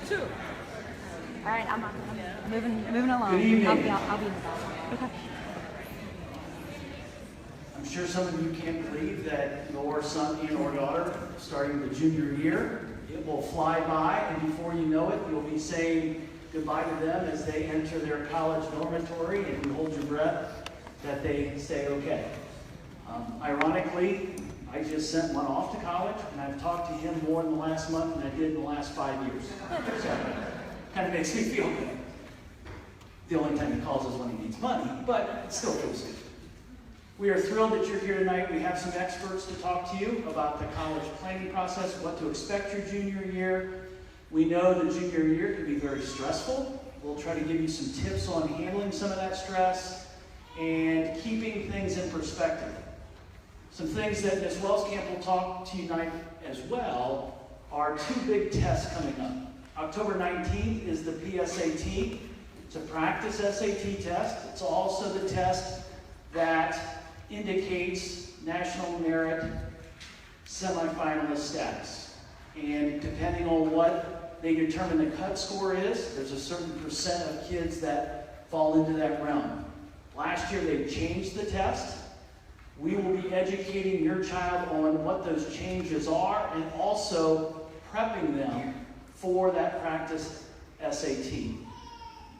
Two. All right, I'm moving along. Good evening. I'll be in the back. Okay. I'm sure some of you can't believe that your son and or daughter starting the junior year. It will fly by, and before you know it, you'll be saying goodbye to them as they enter their college dormitory, and you hold your breath that they say okay. Ironically, I just sent one off to college, and I've talked to him more in the last month than I did in the last 5 years. So, kind of makes me feel good. The only time he calls is when he needs money, but it still feels good. We are thrilled that you're here tonight. We have some experts to talk to you about the college planning process, what to expect your junior year. We know the junior year can be very stressful. We'll try to give you some tips on handling some of that stress and keeping things in perspective. Some things that Ms. Wellscamp will talk to you tonight as well are two big tests coming up. October 19th is the PSAT. It's a practice SAT test. It's also the test that indicates national merit semifinalist status. And depending on what they determine the cut score is, there's a certain percent of kids that fall into that realm. Last year they changed the test. We will be educating your child on what those changes are and also prepping them for that practice SAT.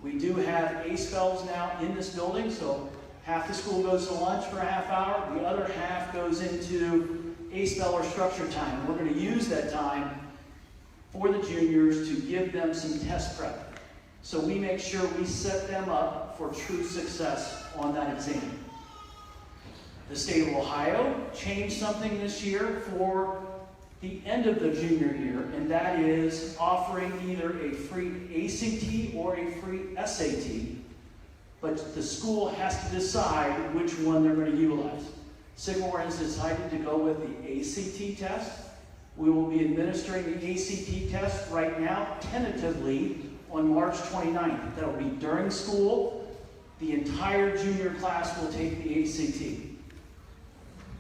We do have A-spells now in this building, so half the school goes to lunch for a half hour, the other half goes into A-spell or structure time. We're going to use that time for the juniors to give them some test prep. So we make sure we set them up for true success on that exam. The state of Ohio changed something this year for the end of the junior year, and that is offering either a free ACT or a free SAT, but the school has to decide which one they're going to utilize. Sycamore has decided to go with the ACT test. We will be administering the ACT test right now, tentatively, on March 29th. That will be during school. The entire junior class will take the ACT.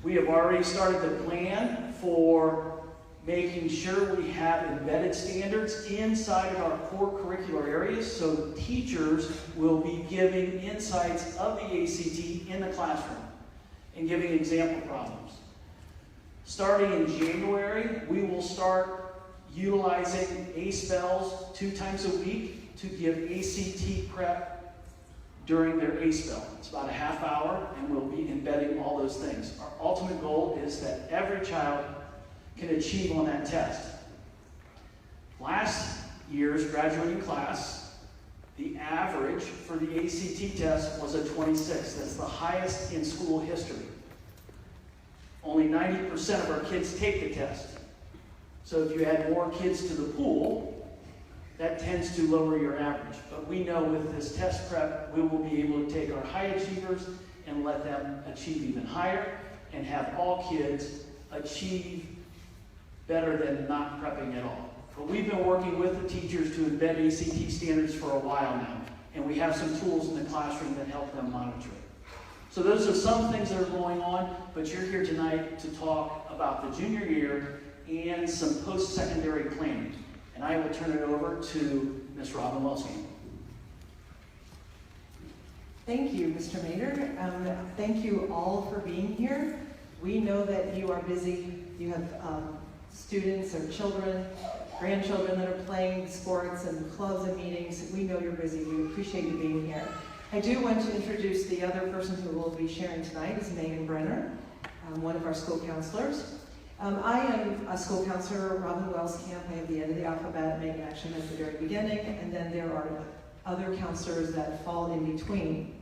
We have already started the plan for making sure we have embedded standards inside of our core curricular areas, so teachers will be giving insights of the ACT in the classroom and giving example problems. Starting in January, we will start utilizing A-spells 2 times a week to give ACT prep during their A-spell. It's about a half hour, and we'll be embedding all those things. Our ultimate goal is that every child can achieve on that test. Last year's graduating class, the average for the ACT test was a 26. That's the highest in school history. Only 90% of our kids take the test. So if you add more kids to the pool, that tends to lower your average. But we know with this test prep, we will be able to take our high achievers and let them achieve even higher and have all kids achieve better than not prepping at all. But we've been working with the teachers to embed ACT standards for a while now, and we have some tools in the classroom that help them monitor it. So those are some things that are going on, but you're here tonight to talk about the junior year and some post-secondary planning. And I will turn it over to Ms. Robin Wellscamp. Thank you, Mr. Maynard. Thank you all for being here. We know that you are busy. You have students or children, grandchildren that are playing sports and clubs and meetings. We know you're busy. We appreciate you being here. I do want to introduce the other person who will be sharing tonight is Megan Brenner, one of our school counselors. I am a school counselor, Robin Wellscamp. I have the end of the alphabet, Megan actually has the very beginning, and then there are other counselors that fall in between.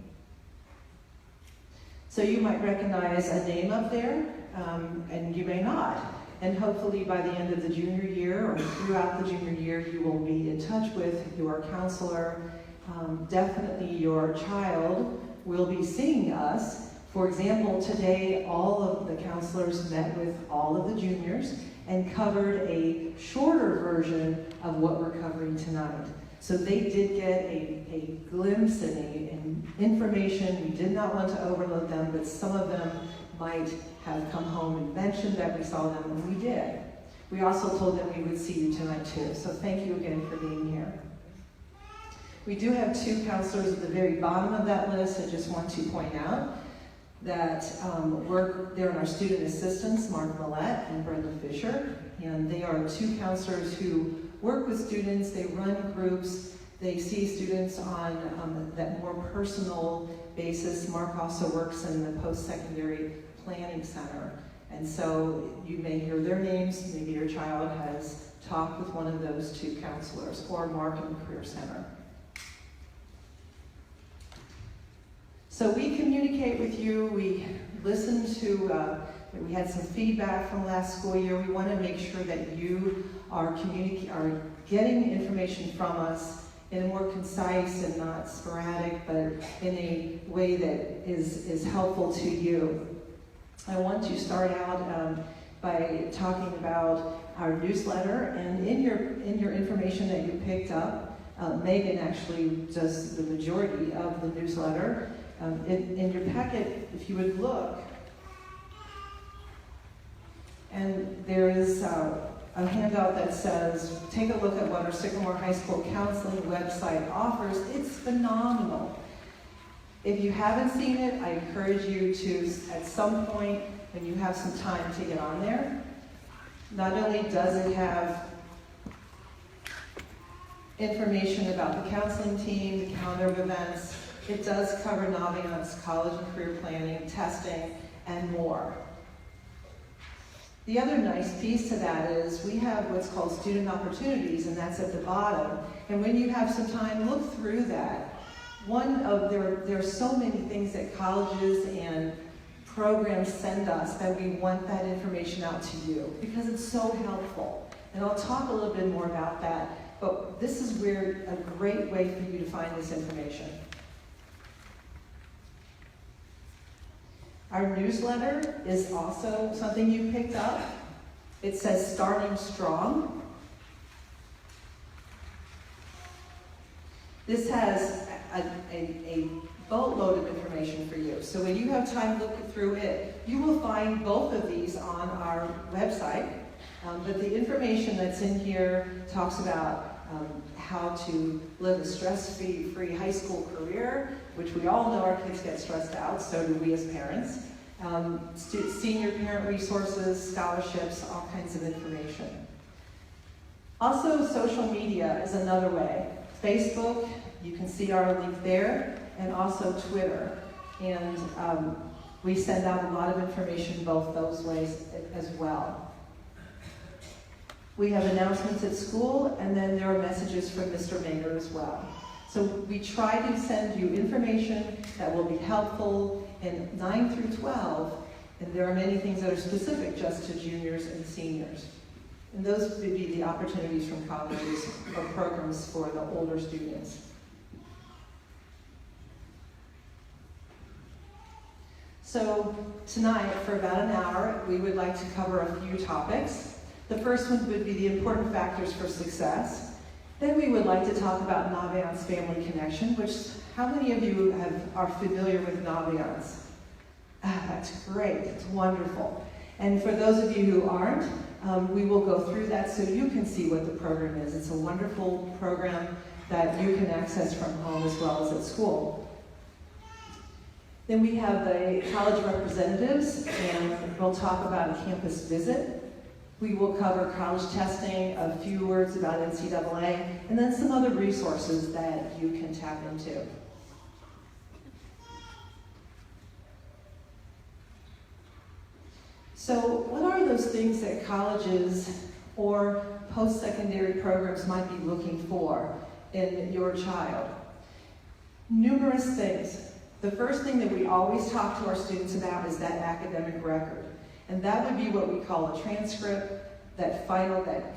So you might recognize a name up there, and you may not. And hopefully by the end of the junior year or throughout the junior year, you will be in touch with your counselor. Definitely your child will be seeing us. For example, today all of the counselors met with all of the juniors and covered a shorter version of what we're covering tonight. So they did get a glimpse and information. We did not want to overload them, but some of them might have come home and mentioned that we saw them, and we did. We also told them we would see you tonight too, so thank you again for being here. We do have 2 counselors at the very bottom of that list. I just want to point out that they're our student assistants, Mark Millette and Brenda Fisher, and they are 2 counselors who work with students. They run groups. They see students on that more personal basis. Mark also works in the post-secondary planning center. And so you may hear their names. Maybe your child has talked with one of those 2 counselors, or Mark in the Career Center. So we communicate with you. We listen to, we had some feedback from last school year. We want to make sure that you are getting information from us in a more concise and not sporadic, but in a way that is helpful to you. I want to start out by talking about our newsletter, and in your information that you picked up, Megan actually does the majority of the newsletter. In your packet, if you would look, and there is a handout that says, take a look at what our Sycamore High School counseling website offers. It's phenomenal. If you haven't seen it, I encourage you to, at some point, when you have some time, to get on there. Not only does it have information about the counseling team, the calendar of events, it does cover Naviance, college and career planning, testing, and more. The other nice piece to that is we have what's called student opportunities, and that's at the bottom. And when you have some time, look through that. There are so many things that colleges and programs send us that we want that information out to you because it's so helpful. And I'll talk a little bit more about that, but this is a great way for you to find this information. Our newsletter is also something you picked up. It says Starting Strong. This has a boatload of information for you. So when you have time looking through it, you will find both of these on our website. But the information that's in here talks about how to live a stress-free high school career, which we all know our kids get stressed out, so do we as parents. Senior parent resources, scholarships, all kinds of information. Also, social media is another way. Facebook, you can see our link there, and also Twitter. And we send out a lot of information both those ways as well. We have announcements at school, and then there are messages from Mr. Maynard as well. So we try to send you information that will be helpful in 9 through 12, and there are many things that are specific just to juniors and seniors. And those would be the opportunities from colleges or programs for the older students. So tonight, for about an hour, we would like to cover a few topics. The first one would be the important factors for success. Then we would like to talk about Naviance Family Connection, which, how many of you are familiar with Naviance? That's great, it's wonderful. And for those of you who aren't, we will go through that so you can see what the program is. It's a wonderful program that you can access from home as well as at school. Then we have the college representatives, and we'll talk about a campus visit. We will cover college testing, a few words about NCAA, and then some other resources that you can tap into. So what are those things that colleges or post-secondary programs might be looking for in your child? Numerous things. The first thing that we always talk to our students about is that academic record. And that would be what we call a transcript, that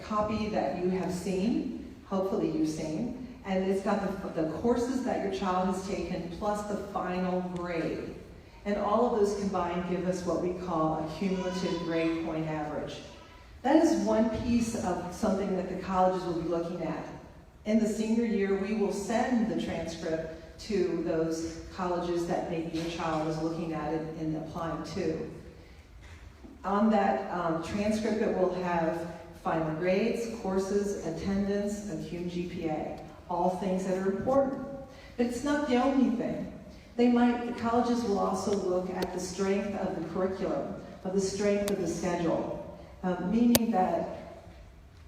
copy that you have seen, hopefully you've seen, and it's got the courses that your child has taken plus the final grade. And all of those combined give us what we call a cumulative grade point average. That is one piece of something that the colleges will be looking at. In the senior year, we will send the transcript to those colleges that maybe your child is looking at it and applying to. On that transcript, it will have final grades, courses, attendance, and cum GPA, all things that are important. But it's not the only thing. The colleges will also look at the strength of the curriculum, of the strength of the schedule, meaning that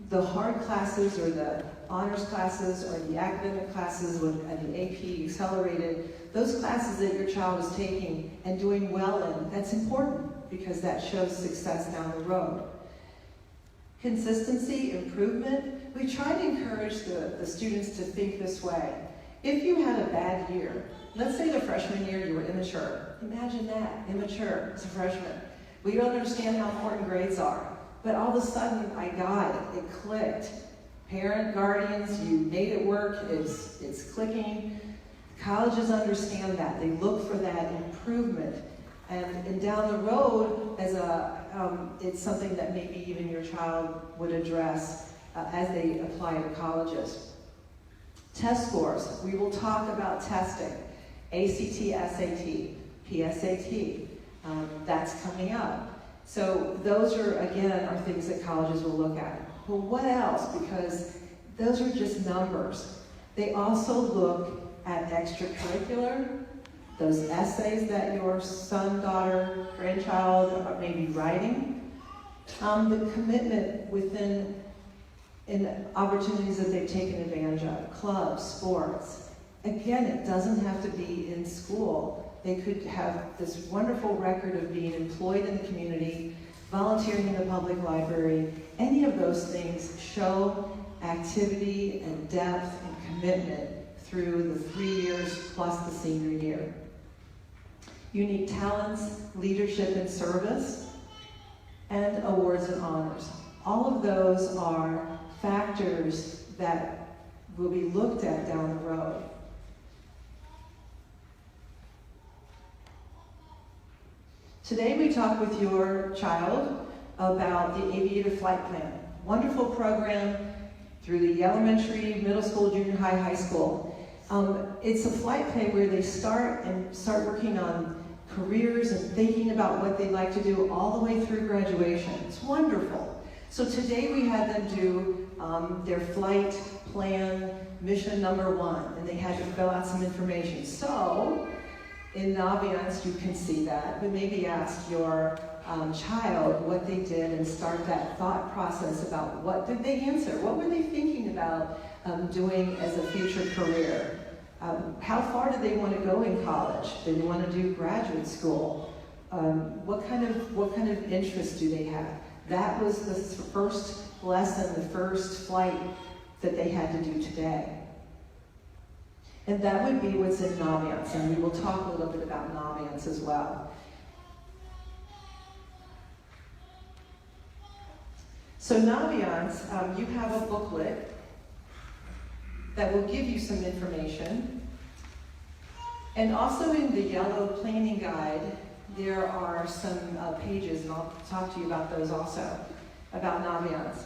the hard classes or the honors classes or the academic classes and the AP accelerated, those classes that your child is taking and doing well in, that's important because that shows success down the road. Consistency, improvement, we try to encourage the students to think this way. If you had a bad year, let's say the freshman year you were immature. Imagine that, immature as a freshman. We don't understand how important grades are. But all of a sudden, I got it. It clicked. Parent, guardians, you made it work. It's clicking. Colleges understand that. They look for that improvement. And down the road, it's something that maybe even your child would address as they apply to colleges. Test scores. We will talk about testing. ACT, SAT, PSAT. That's coming up. So those are things that colleges will look at. But what else? Because those are just numbers. They also look at extracurricular, those essays that your son, daughter, grandchild may be writing, the commitment in opportunities that they've taken advantage of, clubs, sports. Again, it doesn't have to be in school. They could have this wonderful record of being employed in the community, volunteering in the public library. Any of those things show activity and depth and commitment through the 3 years plus the senior year. Unique talents, leadership and service, and awards and honors. All of those are factors that will be looked at down the road. Today we talk with your child about the Aviator Flight Plan. Wonderful program through the elementary, middle school, junior high, high school. It's a flight plan where they start working on careers and thinking about what they'd like to do all the way through graduation. It's wonderful. So today we had them do their flight plan mission number 1, and they had to fill out some information. So in Naviance, you can see that, but maybe ask your child what they did and start that thought process about what did they answer? What were they thinking about doing as a future career? How far do they want to go in college? Do they want to do graduate school? What kind of interests do they have? That was the first lesson, the first flight that they had to do today. And that would be what's in Naviance, and we will talk a little bit about Naviance as well. So Naviance, you have a booklet that will give you some information. And also in the yellow planning guide, there are some pages, and I'll talk to you about those also, about Naviance.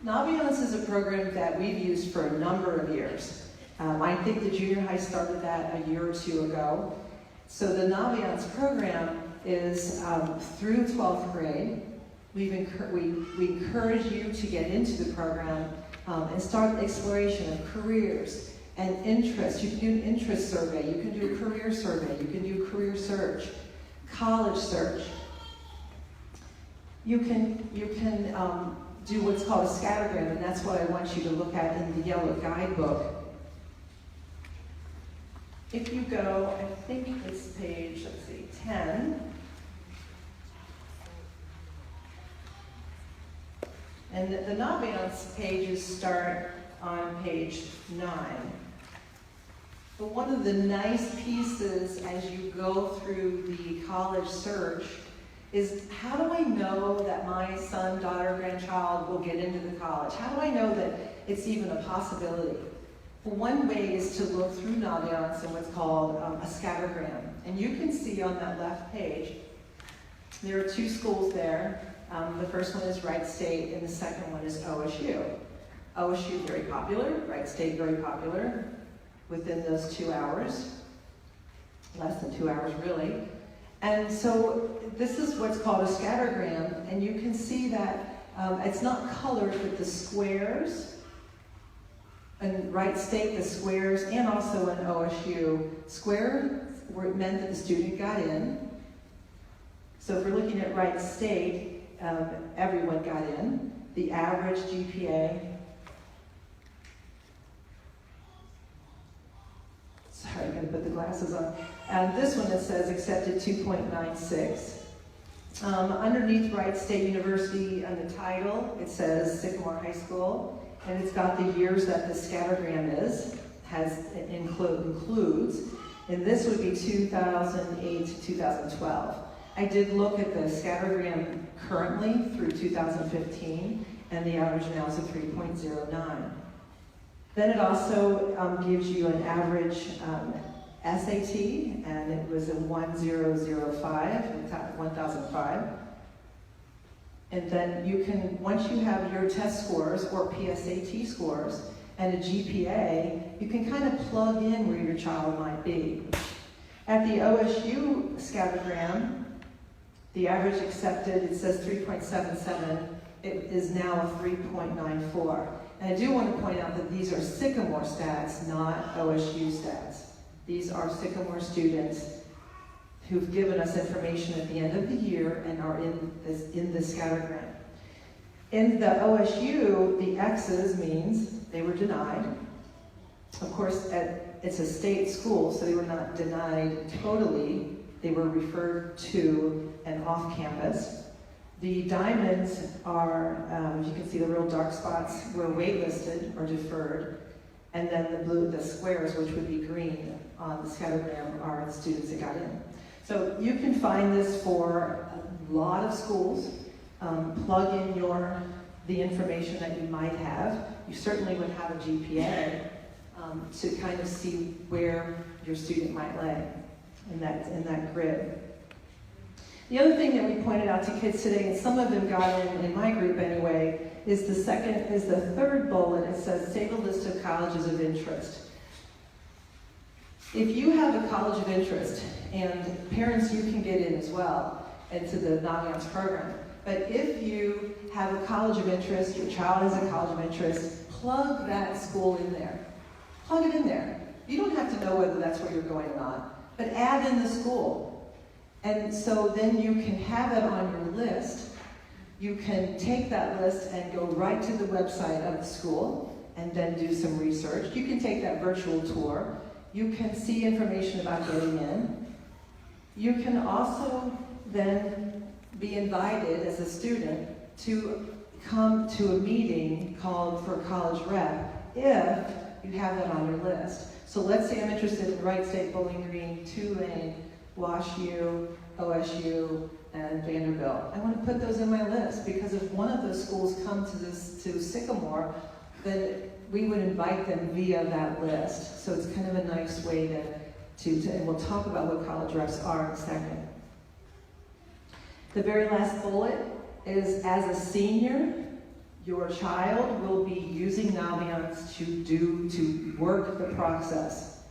Naviance is a program that we've used for a number of years. I think the junior high started that a year or two ago. So the Naviance program is through 12th grade. We encourage you to get into the program and start exploration of careers and interests. You can do an interest survey, you can do a career survey, you can do a career search, college search. You can do what's called a scattergram, and that's what I want you to look at in the yellow guidebook. If you go, I think it's page, 10. And the Naviance pages start on page 9. But one of the nice pieces as you go through the college search is, how do I know that my son, daughter, grandchild will get into the college? How do I know that it's even a possibility? Well, one way is to look through Naviance and what's called a scattergram. And you can see on that left page, there are 2 schools there. The first one is Wright State, and the second one is OSU. OSU, very popular. Wright State, very popular. Within those 2 hours, less than 2 hours really. And so this is what's called a scattergram, and you can see that it's not colored, but the squares, in Wright State, the squares, and also in OSU, square meant that the student got in. So if we're looking at Wright State, everyone got in. The average GPA, sorry, I'm gonna put the glasses on. And this one, it says accepted 2.96. Underneath Wright State University on the title, it says Sycamore High School, and it's got the years that the scattergram includes, and this would be 2008 to 2012. I did look at the scattergram currently through 2015, and the average now is a 3.09. Then it also gives you an average SAT, and it was a 1005. And then you can, once you have your test scores or PSAT scores and a GPA, you can kind of plug in where your child might be. At the OSU scattergram, the average accepted, it says 3.77. It is now a 3.94. And I do want to point out that these are Sycamore stats, not OSU stats. These are Sycamore students who've given us information at the end of the year and are in the scattergram. In the OSU, the X's means they were denied. Of course, it's a state school, so they were not denied totally. They were referred to and off campus. The diamonds are, you can see the real dark spots, were waitlisted or deferred. And then the blue, the squares, which would be green on the scattergram, are the students that got in. So you can find this for a lot of schools. Plug in the information that you might have. You certainly would have a GPA to kind of see where your student might lay in that grid. The other thing that we pointed out to kids today, and some of them got in my group anyway, is the third bullet. It says, save a list of colleges of interest. If you have a college of interest, and parents, you can get in as well into the Naviance program, but if you have a college of interest, your child has a college of interest, plug that school in there. Plug it in there. You don't have to know whether that's where you're going or not, but add in the school. And so then you can have it on your list. You can take that list and go right to the website of the school and then do some research. You can take that virtual tour. You can see information about getting in. You can also then be invited as a student to come to a meeting called for college rep if you have that on your list. So let's say I'm interested in Wright State, Bowling Green, Tulane, Wash U, OSU, and Vanderbilt. I want to put those in my list because if one of those schools come to Sycamore, then we would invite them via that list. So it's kind of a nice way to and we'll talk about what college reps are in a second. The very last bullet is, as a senior, your child will be using Naviance to work the process.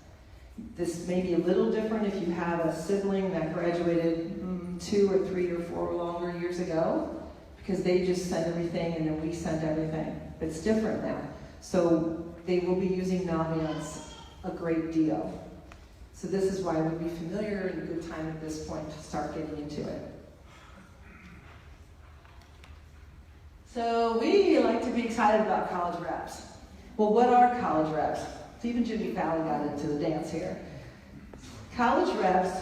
This may be a little different if you have a sibling that graduated 2 or 3 or 4 longer years ago, because they just send everything and then we send everything. It's different now. So they will be using Naviance a great deal. So this is why it would be familiar and a good time at this point to start getting into it. So we like to be excited about college reps. Well, what are college reps? Even Jimmy Fallon got into the dance here. College reps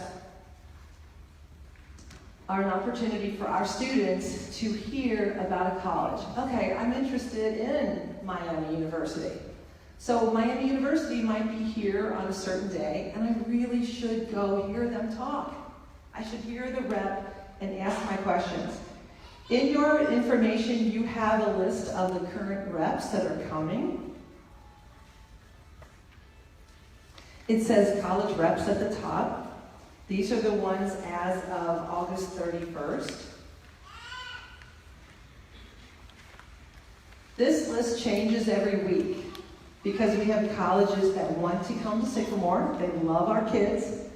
are an opportunity for our students to hear about a college. Okay, I'm interested in Miami University. So Miami University might be here on a certain day, and I really should go hear them talk. I should hear the rep and ask my questions. In your information, you have a list of the current reps that are coming. It says college reps at the top. These are the ones as of August 31st. This list changes every week because we have colleges that want to come to Sycamore. They love our kids.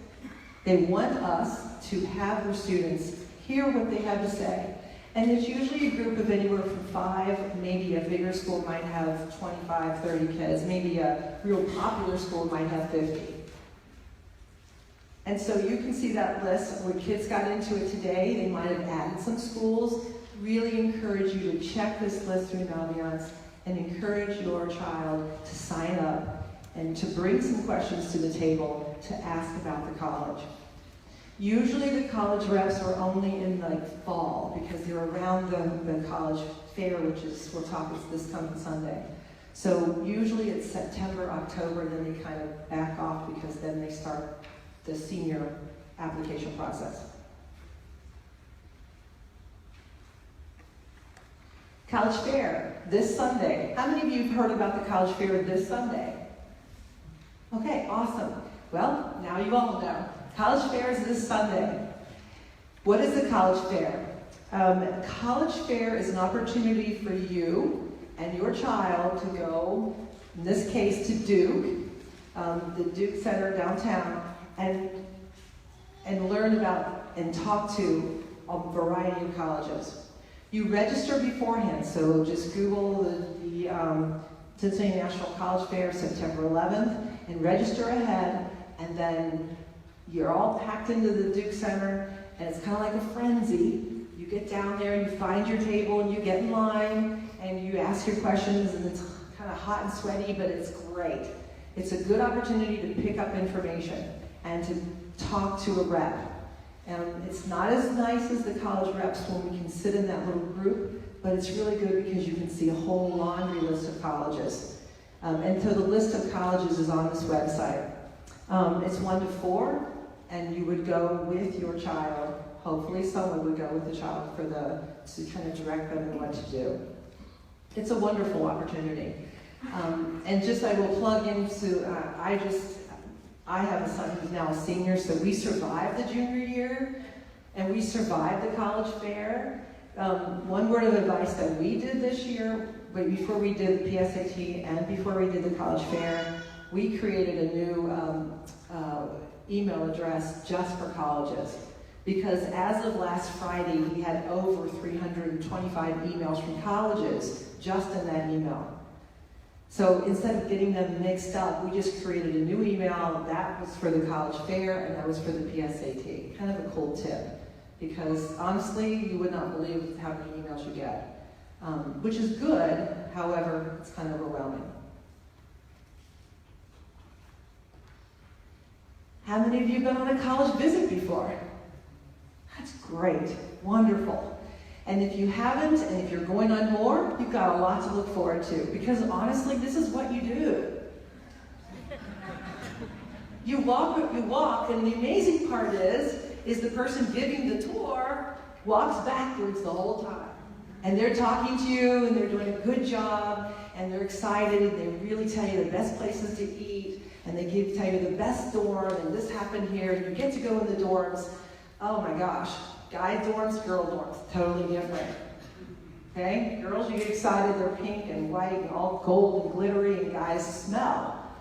They want us to have their students hear what they have to say. And it's usually a group of anywhere from 5, maybe a bigger school might have 25, 30 kids, maybe a real popular school might have 50. And so you can see that list. When kids got into it today, they might have added some schools. Really encourage you to check this list through Naviance and encourage your child to sign up and to bring some questions to the table to ask about the college. Usually the college reps are only in like fall because they're around the college fair, which is, we're talking this coming Sunday. So usually it's September, October, and then they kind of back off because then they start the senior application process. College Fair, this Sunday. How many of you have heard about the College Fair this Sunday? Okay, awesome. Well, now you all know. College Fair is this Sunday. What is the College Fair? College Fair is an opportunity for you and your child to go, in this case, to Duke, the Duke Center downtown, and learn about and talk to a variety of colleges. You register beforehand, so just Google the Cincinnati National College Fair September 11th and register ahead, and then you're all packed into the Duke Center, and it's kind of like a frenzy. You get down there and you find your table and you get in line and you ask your questions, and it's kind of hot and sweaty, but it's great. It's a good opportunity to pick up information and to talk to a rep. It's not as nice as the college reps when we can sit in that little group, but it's really good because you can see a whole laundry list of colleges. And so the list of colleges is on this website. It's 1 to 4, and you would go with your child. Hopefully someone would go with the child to kind of direct them in what to do. It's a wonderful opportunity. And just I will plug into, I have a son who's now a senior, so we survived the junior year, and we survived the college fair. One word of advice that we did this year, but before we did the PSAT and before we did the college fair, we created a new email address just for colleges. Because as of last Friday, we had over 325 emails from colleges just in that email. So instead of getting them mixed up, we just created a new email. That was for the college fair, and that was for the PSAT. Kind of a cool tip, because honestly, you would not believe how many emails you get, which is good. However, it's kind of overwhelming. How many of you have been on a college visit before? That's great, wonderful. And if you haven't, and if you're going on more, you've got a lot to look forward to, because honestly, this is what you do. You walk, and the amazing part is the person giving the tour walks backwards the whole time. And they're talking to you, and they're doing a good job, and they're excited, and they really tell you the best places to eat, and they tell you the best dorm, and this happened here, and you get to go in the dorms. Oh my gosh, guy dorms, girl dorms, totally different. Okay, girls, you get excited, they're pink and white and all gold and glittery, and guys smell.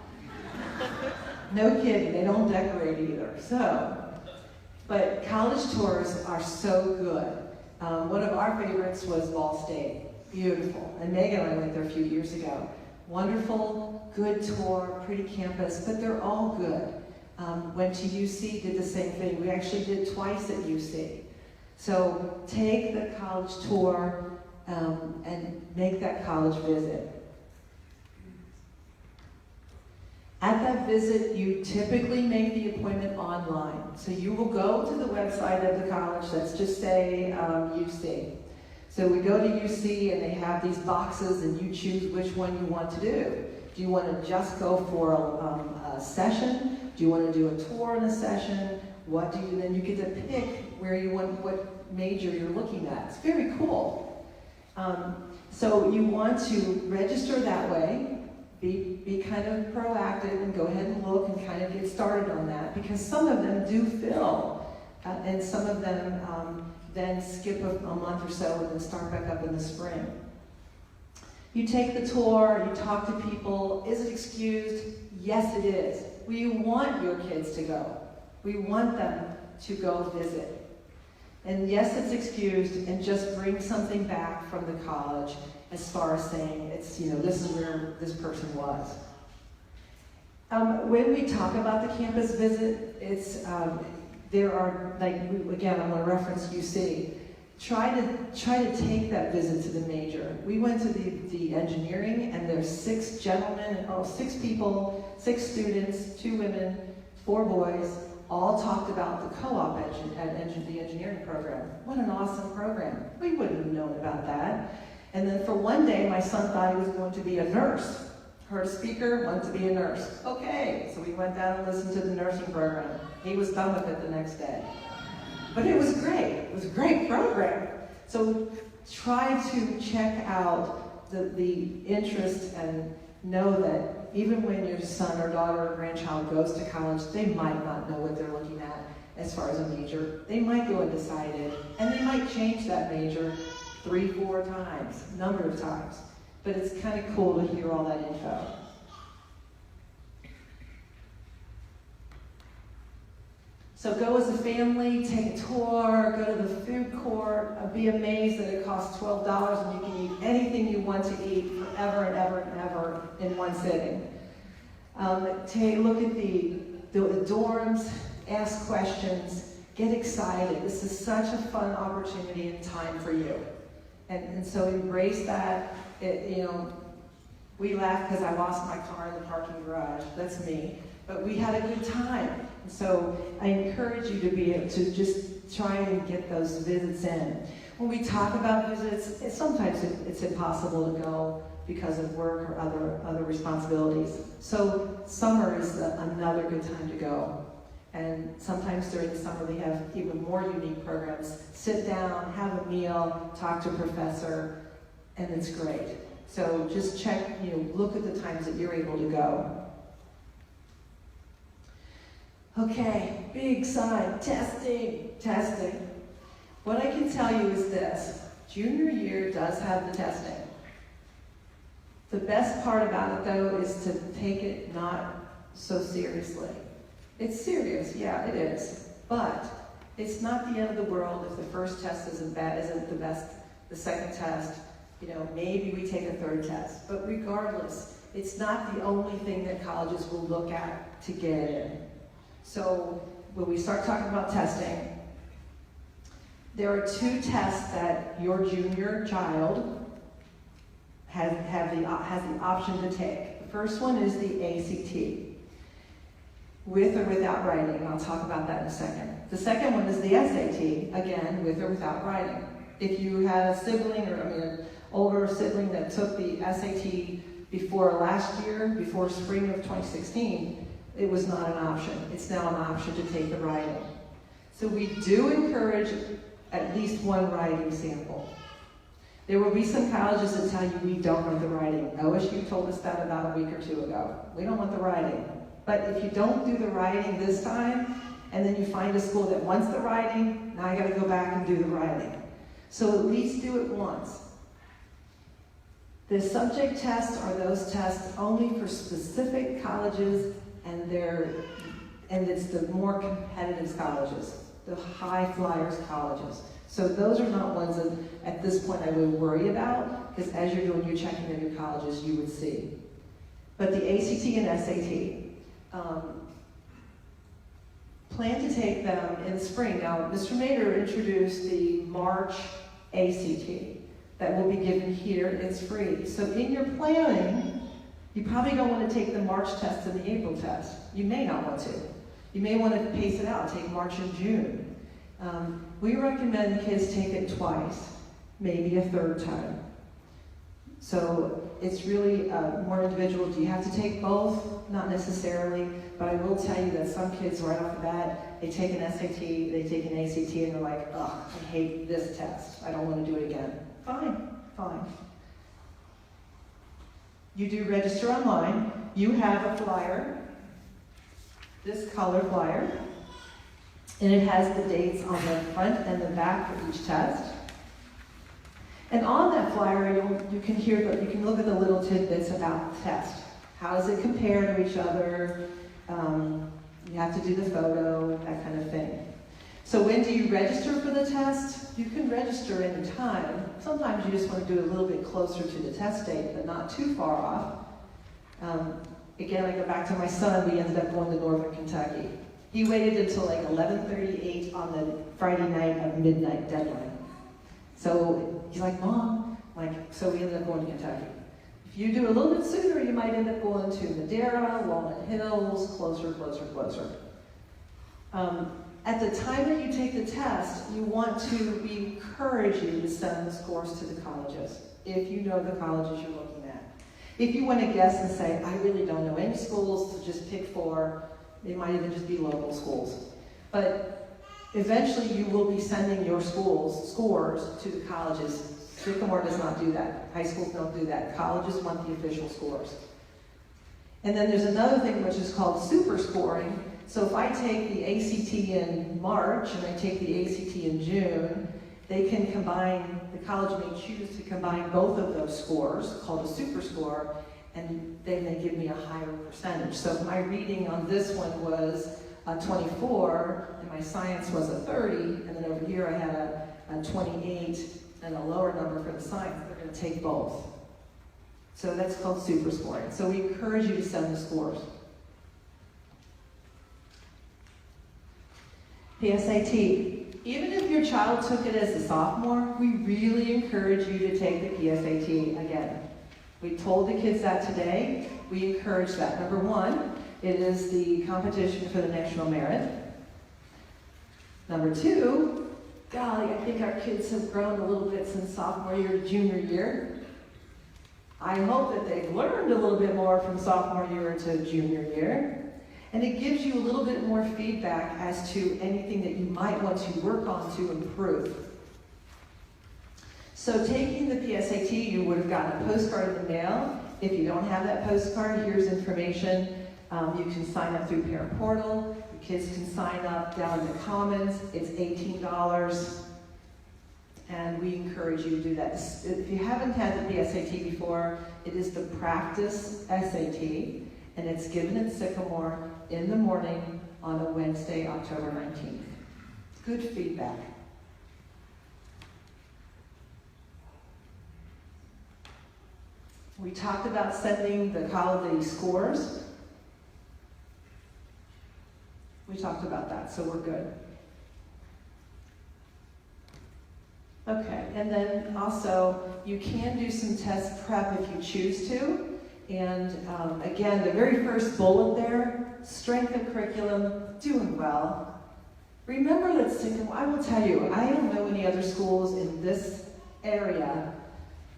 No kidding, they don't decorate either. But college tours are so good. One of our favorites was Ball State, beautiful. And Megan and I went there a few years ago. Wonderful, good tour, pretty campus, but they're all good. Went to UC, did the same thing. We actually did twice at UC. So take the college tour and make that college visit. At that visit, you typically make the appointment online. So you will go to the website of the college, let's just say UC. So we go to UC and they have these boxes and you choose which one you want to do. Do you want to just go for a session? Do you want to do a tour in a session? Then you get to pick where you want, what major you're looking at. It's very cool. So you want to register that way, be kind of proactive and go ahead and look and kind of get started on that, because some of them do fill, and some of them then skip a month or so and then start back up in the spring. You take the tour, you talk to people. Is it excused? Yes, it is. We want your kids to go. We want them to go visit. And yes, it's excused, and just bring something back from the college as far as saying, it's, this is where this person was. When we talk about the campus visit, it's, there are, again, I'm going to reference UC. Try to take that visit to the major. We went to the engineering, and there's 6 gentlemen, 6 people, 6 students, 2 women, 4 boys, all talked about the co-op at the engineering program. What an awesome program. We wouldn't have known about that. And then for one day, my son thought he was going to be a nurse. Heard a speaker, wanted to be a nurse. Okay, so we went down and listened to the nursing program. He was done with it the next day. But it was great. It was a great program. So try to check out the interest and know that even when your son or daughter or grandchild goes to college, they might not know what they're looking at as far as a major. They might go undecided, and they might change that major 3-4 times, a number of times. But it's kind of cool to hear all that info. So go as a family, take a tour, go to the food court, be amazed that it costs $12 and you can eat anything you want to eat forever and ever and ever in one sitting. Take a look at the dorms, ask questions, get excited. This is such a fun opportunity and time for you. And so embrace that. We laugh because I lost my car in the parking garage. That's me. But we had a good time. So I encourage you to be able to just try and get those visits in. When we talk about visits, sometimes it's impossible to go because of work or other responsibilities. So summer is another good time to go. And sometimes during the summer they have even more unique programs. Sit down, have a meal, talk to a professor, and it's great. So just check, look at the times that you're able to go. Okay, big sign, testing. What I can tell you is this, junior year does have the testing. The best part about it though is to take it not so seriously. It's serious, yeah, it is, but it's not the end of the world if the first test isn't the best, the second test, maybe we take a third test. But regardless, it's not the only thing that colleges will look at to get in. So when we start talking about testing, there are 2 tests that your junior child has the option to take. The first one is the ACT, with or without writing. I'll talk about that in a second. The second one is the SAT, again, with or without writing. If you had a sibling, an older sibling that took the SAT before last year, before spring of 2016, it was not an option. It's now an option to take the writing. So we do encourage at least one writing sample. There will be some colleges that tell you we don't want the writing. OSU told us that about a week or 2 ago. We don't want the writing. But if you don't do the writing this time, and then you find a school that wants the writing, now you gotta go back and do the writing. So at least do it once. The subject tests are those tests only for specific colleges and it's the more competitive colleges, the high flyers colleges. So those are not ones that at this point I would worry about, because as you're doing your checking of your colleges, you would see. But the ACT and SAT, plan to take them in the spring. Now, Mr. Mader introduced the March ACT that will be given here. It's free. So in your planning, you probably don't want to take the March test and the April test. You may not want to. You may want to pace it out, take March and June. We recommend kids take it twice, maybe a third time. So it's really more individual. Do you have to take both? Not necessarily, but I will tell you that some kids right off the bat, they take an SAT, they take an ACT, and they're like, oh, I hate this test. I don't want to do it again. Fine. You do register online. You have a flyer, this color flyer, and it has the dates on the front and the back for each test. And on that flyer, you can look at the little tidbits about the test. How does it compare to each other? You have to do the photo, that kind of thing. So when do you register for the test? You can register any time. Sometimes you just want to do it a little bit closer to the test date, but not too far off. Again, I go back to my son. We ended up going to Northern Kentucky. He waited until like 11:38 on the Friday night of midnight deadline. So he's like, Mom, so we ended up going to Kentucky. If you do a little bit sooner, you might end up going to Madera, Walnut Hills, closer. At the time that you take the test, we encourage you to send the scores to the colleges, if you know the colleges you're looking at. If you want to guess and say, I really don't know any schools, so just pick 4, they might even just be local schools. But eventually you will be sending your scores to the colleges. Sycamore does not do that. High schools don't do that. Colleges want the official scores. And then there's another thing which is called super scoring. So if I take the ACT in March and I take the ACT in June, they can combine, the college may choose to combine both of those scores, called a super score, and then they give me a higher percentage. So if my reading on this one was a 24, and my science was a 30, and then over here I had a 28 and a lower number for the science, they're going to take both. So that's called super scoring. So we encourage you to send the scores. PSAT. Even if your child took it as a sophomore, we really encourage you to take the PSAT again. We told the kids that today. We encourage that. Number 1, it is the competition for the national merit. Number 2, golly, I think our kids have grown a little bit since sophomore year to junior year. I hope that they've learned a little bit more from sophomore year to junior year. And it gives you a little bit more feedback as to anything that you might want to work on to improve. So taking the PSAT, you would have gotten a postcard in the mail. If you don't have that postcard, here's information. You can sign up through Parent Portal. The kids can sign up down in the Commons. It's $18. And we encourage you to do that. If you haven't had the PSAT before, it is the practice SAT. And it's given at Sycamore in the morning on a Wednesday, October 19th. Good feedback. We talked about sending the college scores. We talked about that, so we're good. Okay, and then also, you can do some test prep if you choose to. And again, the very first bullet there, strength of curriculum, doing well. Remember that Sycamore, I will tell you, I don't know any other schools in this area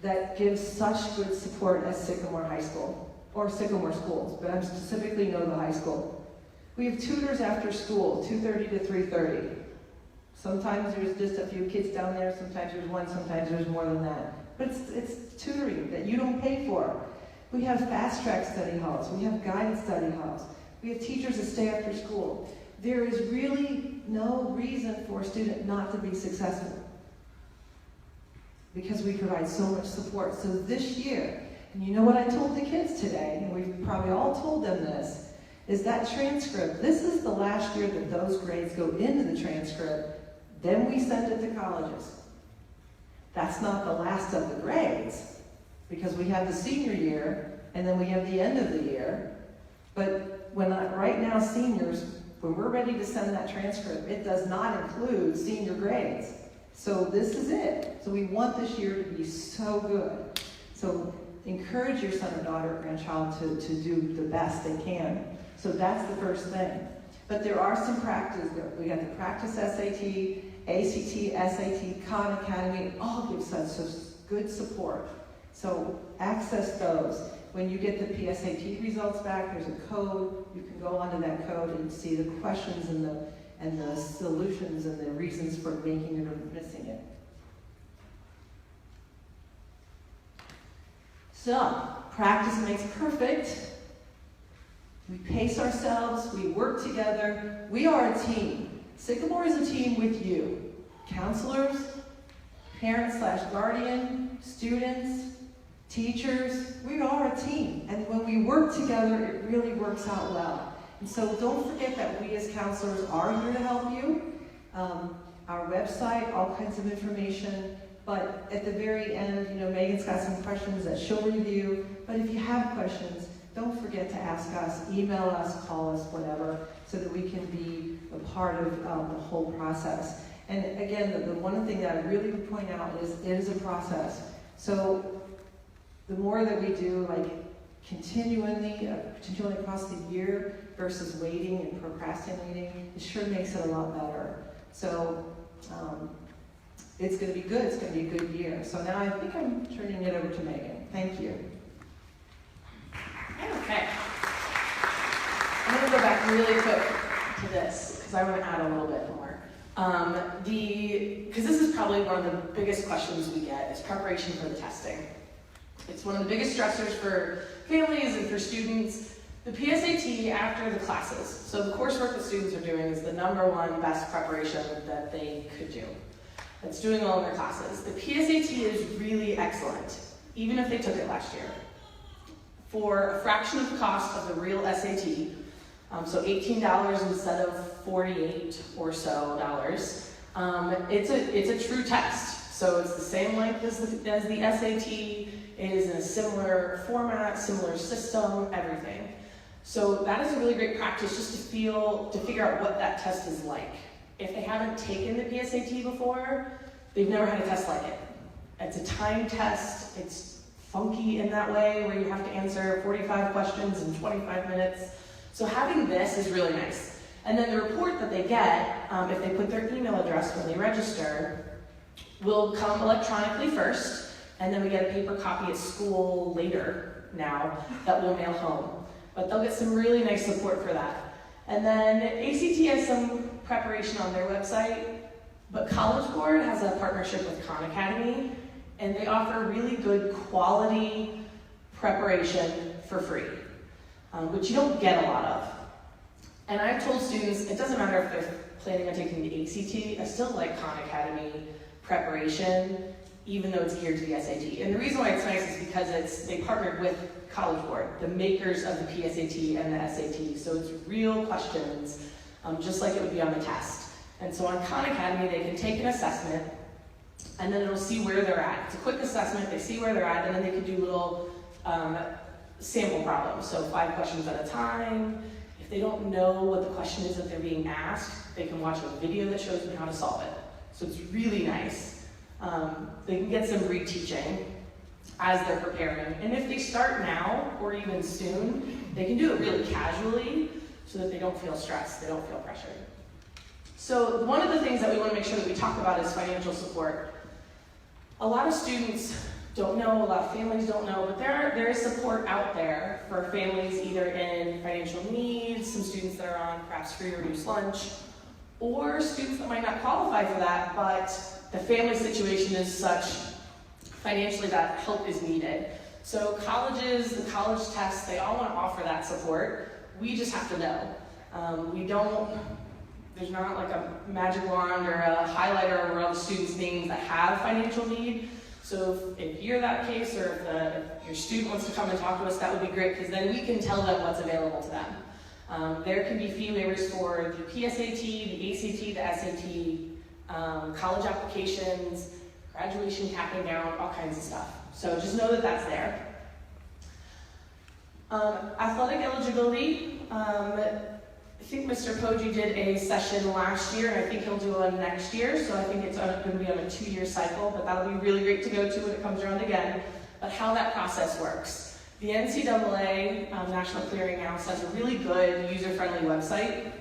that give such good support as Sycamore High School, or Sycamore schools, but I specifically know the high school. We have tutors after school, 2:30 to 3:30. Sometimes there's just a few kids down there, sometimes there's 1, sometimes there's more than that. But it's tutoring that you don't pay for. We have fast track study halls. We have guided study halls. We have teachers that stay after school. There is really no reason for a student not to be successful because we provide so much support. So this year, and you know what I told the kids today, and we've probably all told them this, is that transcript. This is the last year that those grades go into the transcript. Then we send it to colleges. That's not the last of the grades, because we have the senior year, and then we have the end of the year. But right now, seniors, when we're ready to send that transcript, it does not include senior grades. So this is it. So we want this year to be so good. So encourage your son or daughter or grandchild to do the best they can. So that's the first thing. But there are some practice. We got the practice SAT, ACT, SAT, Khan Academy, all give such good support. So access those. When you get the PSAT results back, there's a code. You can go onto that code and see the questions and the solutions and the reasons for making it or missing it. So, practice makes perfect. We pace ourselves, we work together. We are a team. Sycamore is a team with you. Counselors, parents/guardian, students, teachers, we are a team. And when we work together, it really works out well. And so don't forget that we as counselors are here to help you. Our website, all kinds of information, but at the very end, Megan's got some questions that she'll review, but if you have questions, don't forget to ask us, email us, call us, whatever, so that we can be a part of the whole process. And again, the one thing that I really would point out is it is a process. So the more that we do, continually across the year versus waiting and procrastinating, it sure makes it a lot better. So it's going to be good. It's going to be a good year. So now I think I'm turning it over to Megan. Thank you. Okay. I'm going to go back really quick to this because I want to add a little bit more. Because this is probably one of the biggest questions we get is preparation for the testing. It's one of the biggest stressors for families and for students. The PSAT after the classes, so the coursework that students are doing is the #1 best preparation that they could do. It's doing all of their classes. The PSAT is really excellent, even if they took it last year. For a fraction of the cost of the real SAT, so $18 instead of $48 or so dollars, it's a true test. So it's the same length as the SAT. It is in a similar format, similar system, everything. So that is a really great practice just to figure out what that test is like. If they haven't taken the PSAT before, they've never had a test like it. It's a time test. It's funky in that way where you have to answer 45 questions in 25 minutes. So having this is really nice. And then the report that they get, if they put their email address when they register, will come electronically first, and then we get a paper copy at school later now that we'll mail home. But they'll get some really nice support for that. And then ACT has some preparation on their website, but College Board has a partnership with Khan Academy, and they offer really good quality preparation for free, which you don't get a lot of. And I've told students, it doesn't matter if they're planning on taking the ACT, I still like Khan Academy preparation, even though it's geared to the SAT. And the reason why it's nice is because they partnered with College Board, the makers of the PSAT and the SAT. So it's real questions, just like it would be on the test. And so on Khan Academy, they can take an assessment, and then it'll see where they're at. It's a quick assessment, they see where they're at, and then they can do little sample problems. So 5 questions at a time. If they don't know what the question is that they're being asked, they can watch a video that shows them how to solve it. So it's really nice. They can get some reteaching as they're preparing. And if they start now, or even soon, they can do it really casually so that they don't feel stressed, they don't feel pressured. So one of the things that we want to make sure that we talk about is financial support. A lot of students don't know, a lot of families don't know, but there is support out there for families either in financial needs, some students that are on perhaps free or reduced lunch, or students that might not qualify for that, but the family situation is such financially that help is needed. So colleges, the college tests, they all want to offer that support. We just have to know. There's not like a magic wand or a highlighter over all the students' names that have financial need. So if you're that case, or if your student wants to come and talk to us, that would be great, because then we can tell them what's available to them. There can be fee waivers for the PSAT, the ACT, the SAT, college applications, graduation capping down, all kinds of stuff. So just know that that's there. Athletic eligibility. I think Mr. Poggi did a session last year, and I think he'll do one next year, so I think it's going to be on a 2-year cycle, but that'll be really great to go to when it comes around again. But how that process works. The NCAA, National Clearinghouse, has a really good user-friendly website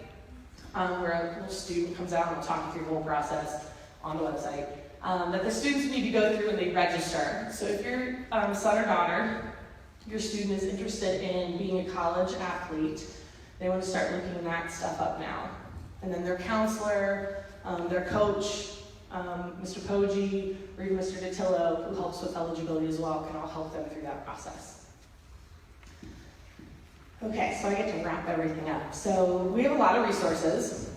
where a little student comes out and will talk you through the whole process on the website that the students need to go through when they register. So if your son or daughter, your student is interested in being a college athlete, they want to start looking that stuff up now. And then their counselor, their coach, Mr. Poggi, or even Mr. Datillo, who helps with eligibility as well, can all help them through that process. Okay, so I get to wrap everything up. So we have a lot of resources.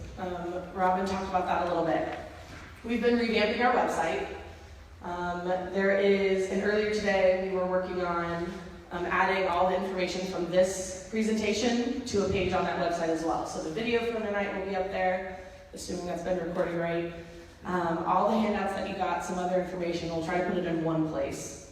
Robin talked about that a little bit. We've been revamping our website. There is, and earlier today we were working on adding all the information from this presentation to a page on that website as well. So the video from tonight will be up there, assuming that's been recording right. All the handouts that you got, some other information, we'll try to put it in one place.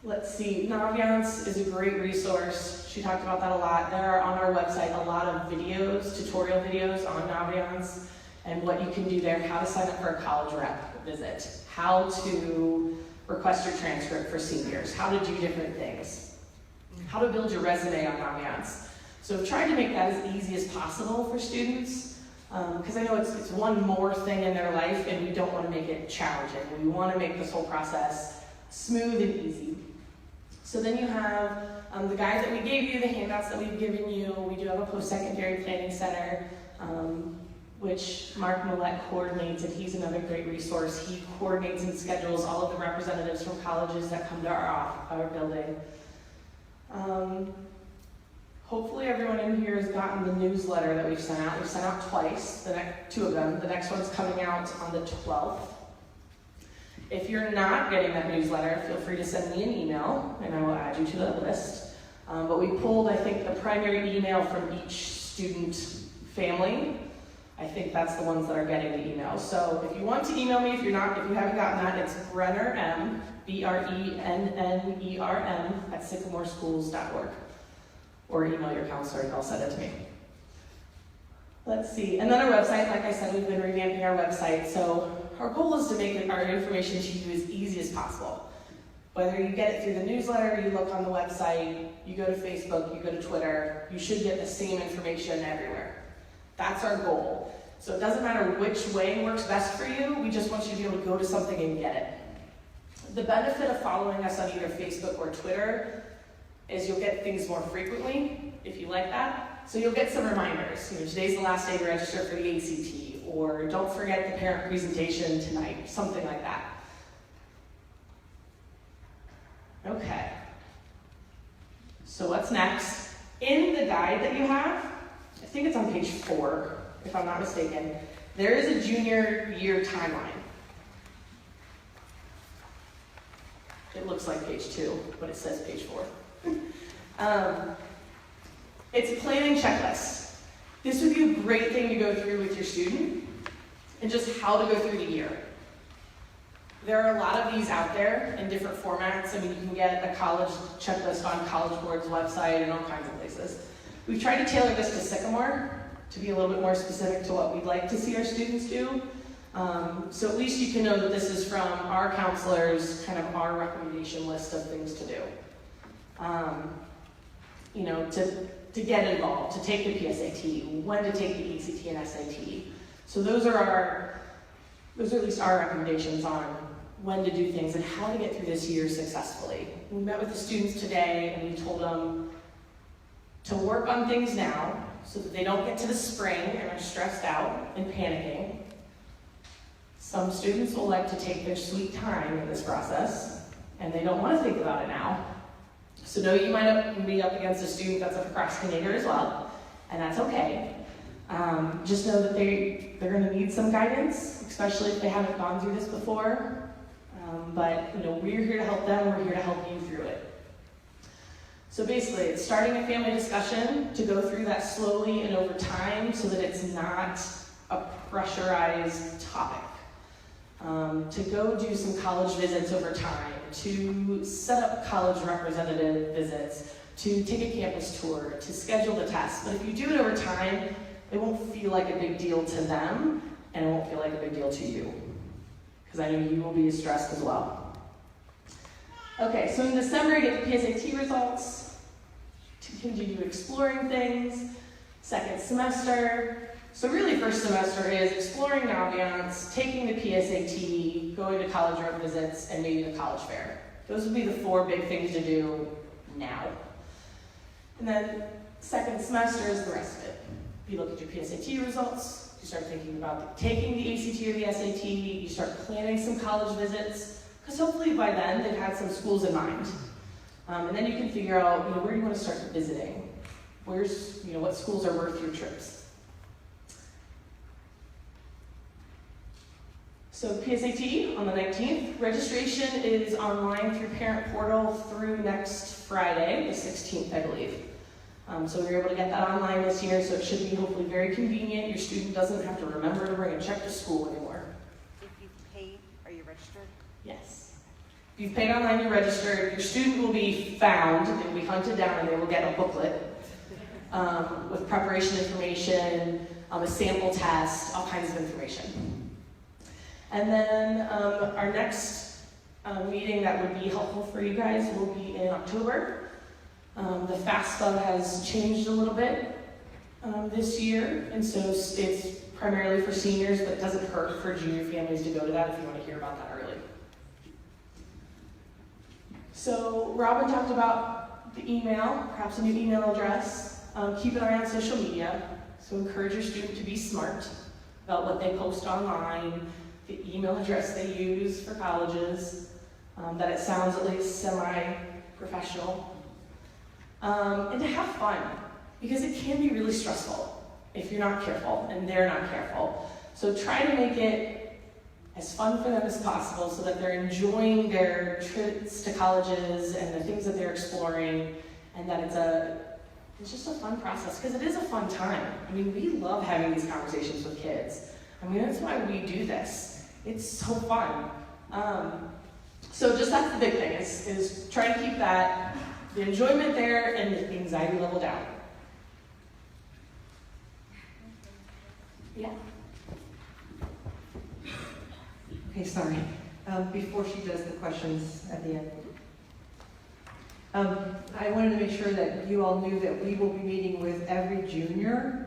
Let's see, Naviance is a great resource. She talked about that a lot. There are on our website a lot of videos, tutorial videos on Naviance and what you can do there, how to sign up for a college rep visit, how to request your transcript for seniors, how to do different things, how to build your resume on Naviance. So I've tried to make that as easy as possible for students, because I know it's one more thing in their life and we don't want to make it challenging. We want to make this whole process smooth and easy. So then you have the guide that we gave you, the handouts that we've given you. We do have a post-secondary planning center, which Mark Millette coordinates, and he's another great resource. He coordinates and schedules all of the representatives from colleges that come to our building. Hopefully everyone in here has gotten the newsletter that we've sent out. We've sent out twice, two of them. The next one's coming out on the 12th. If you're not getting that newsletter, feel free to send me an email, and I will add you to the list. But we pulled, I think, the primary email from each student family. I think that's the ones that are getting the email. So if you want to email me, if you haven't gotten that, it's Brenner M, BRENNERM @sycamoreschools.org. Or email your counselor and they'll send it to me. Let's see, and then our website, like I said, we've been revamping our website. So our goal is to make our information to you as easy as possible. Whether you get it through the newsletter, you look on the website, you go to Facebook, you go to Twitter, you should get the same information everywhere. That's our goal. So it doesn't matter which way works best for you, we just want you to be able to go to something and get it. The benefit of following us on either Facebook or Twitter is you'll get things more frequently, if you like that. So you'll get some reminders. Today's the last day to register for the ACT, or don't forget the parent presentation tonight, something like that. Okay. So what's next? In the guide that you have, I think it's on page 4, if I'm not mistaken, there is a junior year timeline. It looks like page 2, but it says page 4. It's a planning checklist. This would be a great thing to go through with your student and just how to go through the year. There are a lot of these out there in different formats. I mean, you can get a college checklist on College Board's website and all kinds of places. We've tried to tailor this to Sycamore to be a little bit more specific to what we'd like to see our students do. So at least you can know that this is from our counselors, kind of our recommendation list of things to do. To get involved, to take the PSAT, when to take the ACT and SAT. So those are at least our recommendations on when to do things and how to get through this year successfully. We met with the students today and we told them to work on things now so that they don't get to the spring and are stressed out and panicking. Some students will like to take their sweet time in this process and they don't want to think about it now. So know you might be up against a student that's a procrastinator as well, and that's okay. Just know that they're going to need some guidance, especially if they haven't gone through this before. But we're here to help them, we're here to help you through it. So basically, it's starting a family discussion to go through that slowly and over time so that it's not a pressurized topic. To go do some college visits over time, to set up college representative visits, to take a campus tour, to schedule the tests. But if you do it over time, it won't feel like a big deal to them, and it won't feel like a big deal to you. Because I know you will be stressed as well. Okay, so in December, you get the PSAT results, to continue exploring things. Second semester, so really first semester is exploring Naviance, taking the PSAT, going to college rep visits, and maybe the college fair. Those would be the 4 big things to do now. And then second semester is the rest of it. You look at your PSAT results, you start thinking about taking the ACT or the SAT, you start planning some college visits, because hopefully by then they've had some schools in mind. And then you can figure out, where do you want to start visiting? What schools are worth your trips? So PSAT on the 19th. Registration is online through Parent Portal through next Friday, the 16th, I believe. So we were able to get that online this year, so it should be hopefully very convenient. Your student doesn't have to remember to bring a check to school anymore. If you've paid, are you registered? Yes. If you've paid online, you're registered. Your student will be found, they will be hunted down, and they will get a booklet with preparation information, a sample test, all kinds of information. And then our next meeting that would be helpful for you guys will be in October. The FAFSA has changed a little bit this year, and so it's primarily for seniors, but it doesn't hurt for junior families to go to that if you want to hear about that early. So Robin talked about the email, perhaps a new email address. Keep an eye on social media, so encourage your student to be smart about what they post online, the email address they use for colleges, that it sounds at least semi-professional. And to have fun, because it can be really stressful if you're not careful and they're not careful. So try to make it as fun for them as possible so that they're enjoying their trips to colleges and the things that they're exploring, and that it's just a fun process, because it is a fun time. I mean, we love having these conversations with kids. I mean, that's why we do this. It's so fun. So just that's the big thing, is try to keep the enjoyment there and the anxiety level down. Yeah. Okay, sorry. Before she does the questions at the end. I wanted to make sure that you all knew that we will be meeting with every junior.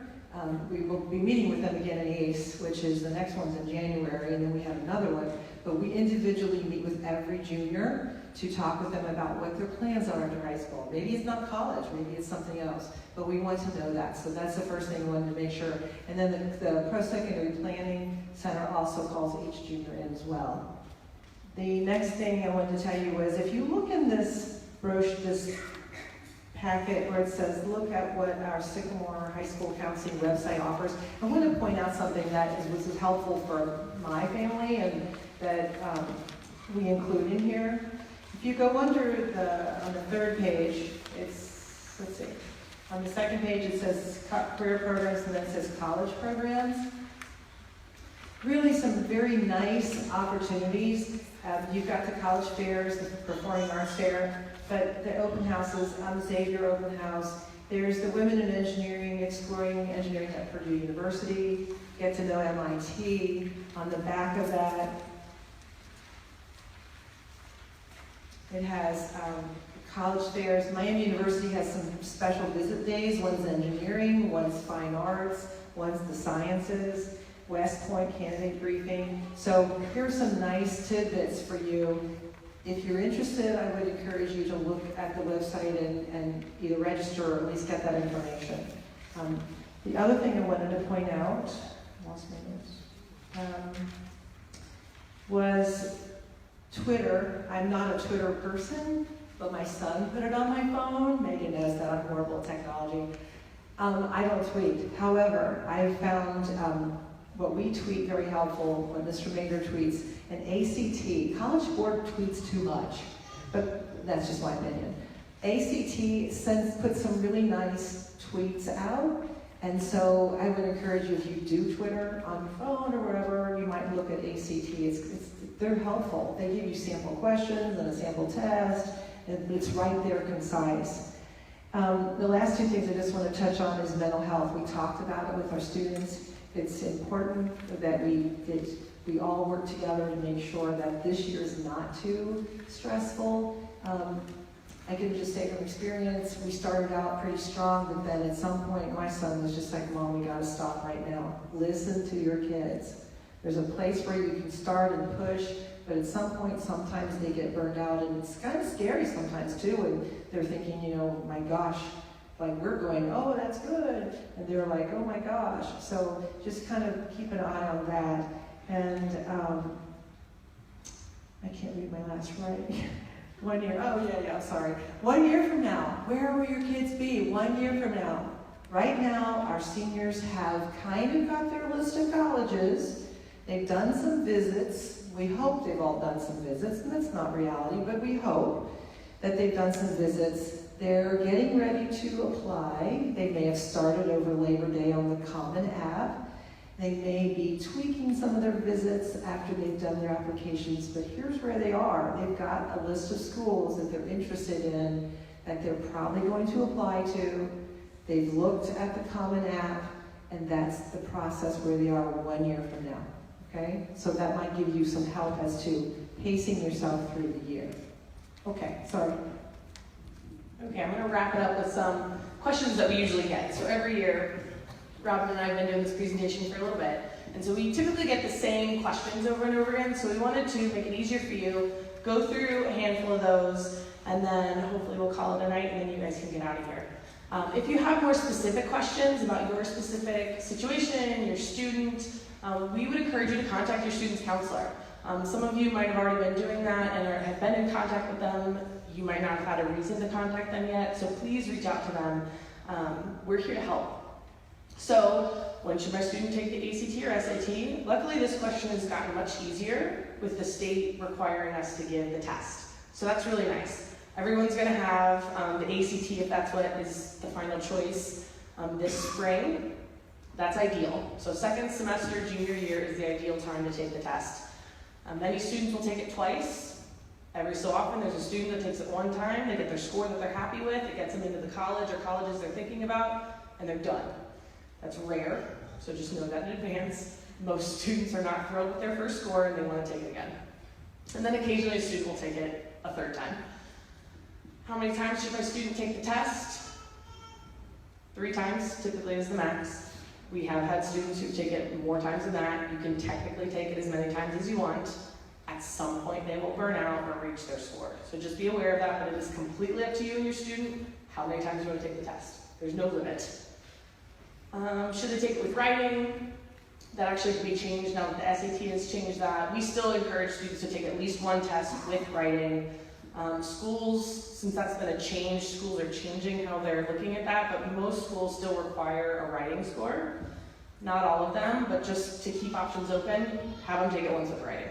We will be meeting with them again in ACE, which is the next one's in January, and then we have another one. But we individually meet with every junior to talk with them about what their plans are after high school. Maybe it's not college, maybe it's something else, but we want to know that. So that's the first thing we wanted to make sure. And then the Post-Secondary Planning Center also calls each junior in as well. The next thing I wanted to tell you was, if you look in this brochure, this packet where it says, look at what our Sycamore High School Counseling website offers, I want to point out something that was helpful for my family and that we include in here. If you go under on the third page, it's, let's see, on the second page it says career programs, and then it says college programs. Really some very nice opportunities. You've got the college fairs, the performing arts fair, but the open houses, Xavier Open House. There's the Women in Engineering, Exploring Engineering at Purdue University, Get to Know MIT. On the back of that, it has college fairs. Miami University has some special visit days. One's engineering, one's fine arts, one's the sciences. West Point candidate briefing. So here's some nice tidbits for you. If you're interested, I would encourage you to look at the website and either register or at least get that information. The other thing I wanted to point out, lost my notes, was Twitter. I'm not a Twitter person, but my son put it on my phone. Megan knows that I'm horrible at technology. I don't tweet. However, I found what we tweet very helpful, what Mr. Mader tweets, and ACT. College Board tweets too much, but that's just my opinion. ACT puts some really nice tweets out, and so I would encourage you, if you do Twitter on your phone or wherever, you might look at ACT. They're helpful. They give you sample questions and a sample test, and it's right there, concise. The last two things I just want to touch on is mental health. We talked about it with our students. It's important that we all work together to make sure that this year is not too stressful. I can just say from experience, we started out pretty strong, but then at some point my son was just like, Mom, we gotta stop right now. Listen to your kids. There's a place where you can start and push, but at some point, sometimes they get burned out, and it's kind of scary sometimes too, and they're thinking, you know, my gosh, like we're going, oh, that's good, and they're like, oh my gosh. So just kind of keep an eye on that. And I can't read my last writing. 1 year, oh yeah, sorry. 1 year from now, where will your kids be 1 year from now? Right now, our seniors have kind of got their list of colleges. They've done some visits. We hope they've all done some visits, and that's not reality, but we hope that they've done some visits. They're getting ready to apply. They may have started over Labor Day on the Common App. They may be tweaking some of their visits after they've done their applications, but here's where they are. They've got a list of schools that they're interested in, that they're probably going to apply to. They've looked at the Common App, and that's the process where they are 1 year from now, okay? So that might give you some help as to pacing yourself through the year. Okay, sorry. Okay, I'm going to wrap it up with some questions that we usually get. So every year, Robin and I have been doing this presentation for a little bit, and so we typically get the same questions over and over again, so we wanted to make it easier for you, go through a handful of those, and then hopefully we'll call it a night, and then you guys can get out of here. If you have more specific questions about your specific situation, your student, we would encourage you to contact your student's counselor. Some of you might have already been doing that and have been in contact with them. You might not have had a reason to contact them yet, so please reach out to them. We're here to help. So, when should my student take the ACT or SAT? Luckily, this question has gotten much easier with the state requiring us to give the test. So that's really nice. Everyone's going to have the ACT, if that's what is the final choice, this spring. That's ideal. So second semester, junior year is the ideal time to take the test. Many students will take it twice. Every so often, there's a student that takes it one time, they get their score that they're happy with, it gets them into the college or colleges they're thinking about, and they're done. That's rare, so just know that in advance. Most students are not thrilled with their first score and they want to take it again. And then occasionally a student will take it a third time. How many times should my student take the test? 3 times typically is the max. We have had students who take it more times than that. You can technically take it as many times as you want. At some point they will burn out or reach their score. So just be aware of that, but it is completely up to you and your student how many times you want to take the test. There's no limit. Should they take it with writing? That actually can be changed now that the SAT has changed that. We still encourage students to take at least 1 test with writing. Schools, since that's been a change, schools are changing how they're looking at that, but most schools still require a writing score. Not all of them, but just to keep options open, have them take it once with writing.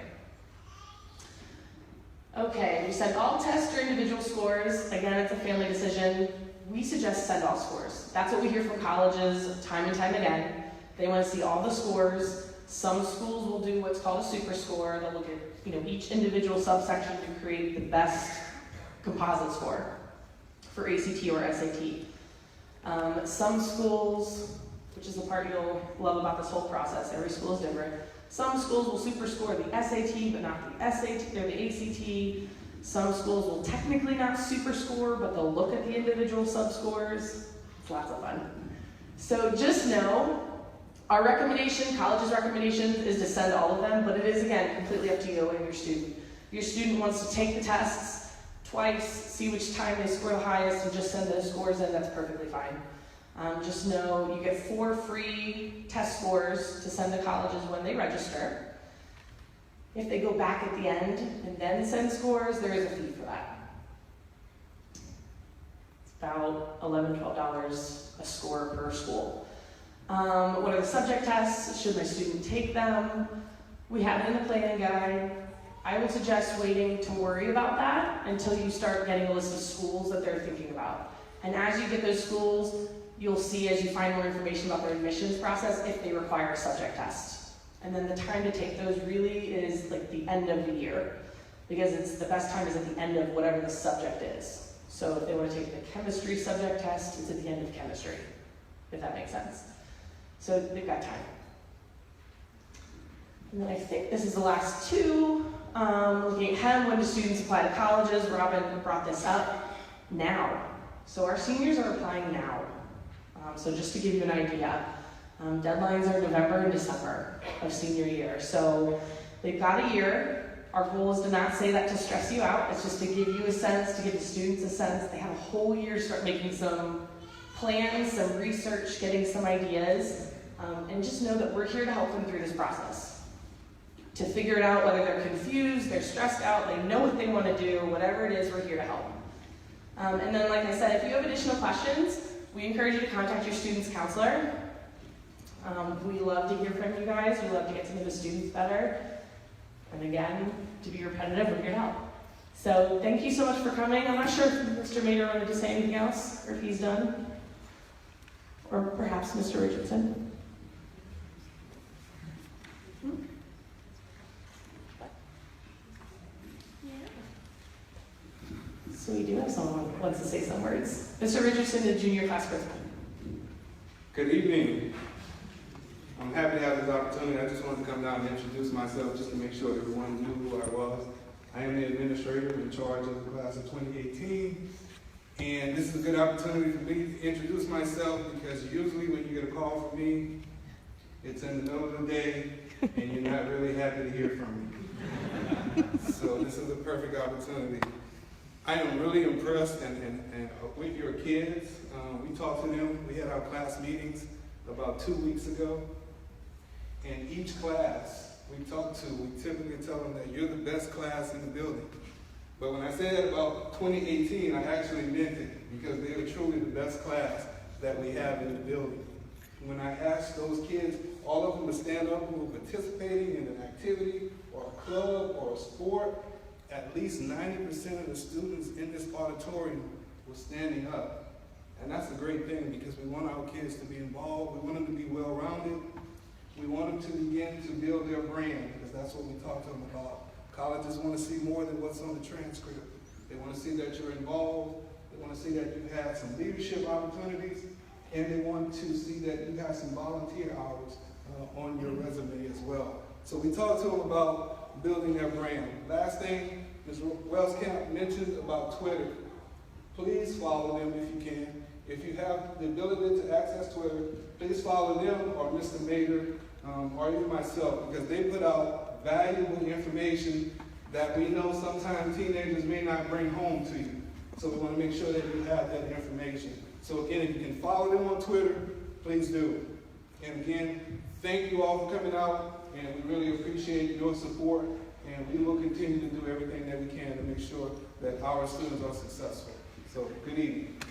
Okay, we said all tests are individual scores. Again, it's a family decision. We suggest send all scores. That's what we hear from colleges time and time again. They want to see all the scores. Some schools will do what's called a super score. They'll look at each individual subsection to create the best composite score for ACT or SAT. Some schools, which is the part you'll love about this whole process, every school is different. Some schools will super score the SAT, but not the SAT or the ACT. Some schools will technically not super score, but they'll look at the individual sub-scores. It's lots of fun. So just know, our recommendation, college's recommendation, is to send all of them, but it is, again, completely up to you and your student. If your student wants to take the tests twice, see which time they score the highest, and just send those scores in, that's perfectly fine. Just know you get 4 free test scores to send to colleges when they register. If they go back at the end and then send scores, there is a fee for that. It's about $11, $12 a score per school. What are the subject tests? Should my student take them? We have it in the planning guide. I would suggest waiting to worry about that until you start getting a list of schools that they're thinking about. And as you get those schools, you'll see as you find more information about their admissions process if they require a subject test. And then the time to take those really is like the end of the year, because it's the best time is at the end of whatever the subject is. So if they want to take the chemistry subject test, it's at the end of chemistry, if that makes sense. So they've got time. And then I think this is the last 2. Looking ahead, when do students apply to colleges? Robin brought this up. Now. So our seniors are applying now. So just to give you an idea, deadlines are November and December of senior year. So they've got a year. Our goal is to not say that to stress you out. It's just to give you a sense, to give the students a sense. They have a whole year to start making some plans, some research, getting some ideas. And just know that we're here to help them through this process. To figure it out, whether they're confused, they're stressed out, they know what they want to do, whatever it is, we're here to help. And then, like I said, if you have additional questions, we encourage you to contact your student's counselor. We love to hear from you guys. We love to get to know the students better. And again, to be repetitive, we're here to help. So thank you so much for coming. I'm not sure if Mr. Mader wanted to say anything else, or if he's done. Or perhaps Mr. Richardson. So we do have someone who wants to say some words. Mr. Richardson, the junior class principal. Good evening. I'm happy to have this opportunity. I just wanted to come down and introduce myself just to make sure everyone knew who I was. I am the administrator in charge of the class of 2018. And this is a good opportunity for me to introduce myself because usually when you get a call from me, it's in the middle of the day and you're not really happy to hear from me. So this is a perfect opportunity. I am really impressed and with your kids. We talked to them. We had our class meetings about 2 weeks ago. And each class we talk to, we typically tell them that you're the best class in the building. But when I said about 2018, I actually meant it because they are truly the best class that we have in the building. When I asked those kids, all of them to stand up who were participating in an activity or a club or a sport, at least 90% of the students in this auditorium were standing up. And that's a great thing because we want our kids to be involved. We want them to be well-rounded. We want them to begin to build their brand because that's what we talk to them about. Colleges want to see more than what's on the transcript. They want to see that you're involved. They want to see that you've had some leadership opportunities. And they want to see that you have some volunteer hours on your resume as well. So we talked to them about building their brand. Last thing, Ms. Wellscamp mentioned about Twitter. Please follow them if you can. If you have the ability to access Twitter, please follow them or Mr. Mader or even myself because they put out valuable information that we know sometimes teenagers may not bring home to you. So we want to make sure that you have that information. So again, if you can follow them on Twitter, please do. And again, thank you all for coming out, and we really appreciate your support, and we will continue to do everything that we can to make sure that our students are successful. So good evening.